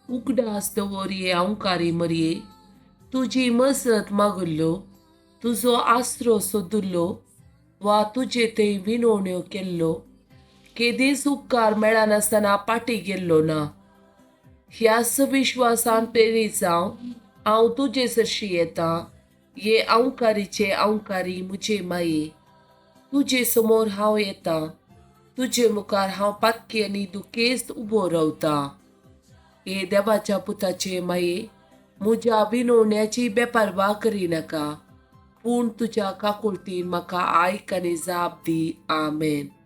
उगडास दवरये अवकारी मरये, तुजी मसत मागुल्लो, तुजो आसरो सोदुल्लो, वा तुजे थंय विनवण्यो केल्लो, केदीच उपकार मेळनासतना पाटी गेल्लो ना. ह्याच विश्वासान प्रेरीत जावन हांव तुजे सरशी येतां. ये अवकारीचे अवकारी मुजे माये, तुजे समोर हांव येतां. तुजे मुखार हांव पातकी आनी दुखेस्त उबो रावतां. हे देवाच्या पुताचे माये, म्हज्या विनवण्याची बेपरवा करिनाका, पूण तुज्या काकुळटीन म्हाका आयक आनी जाप दी. आमेन.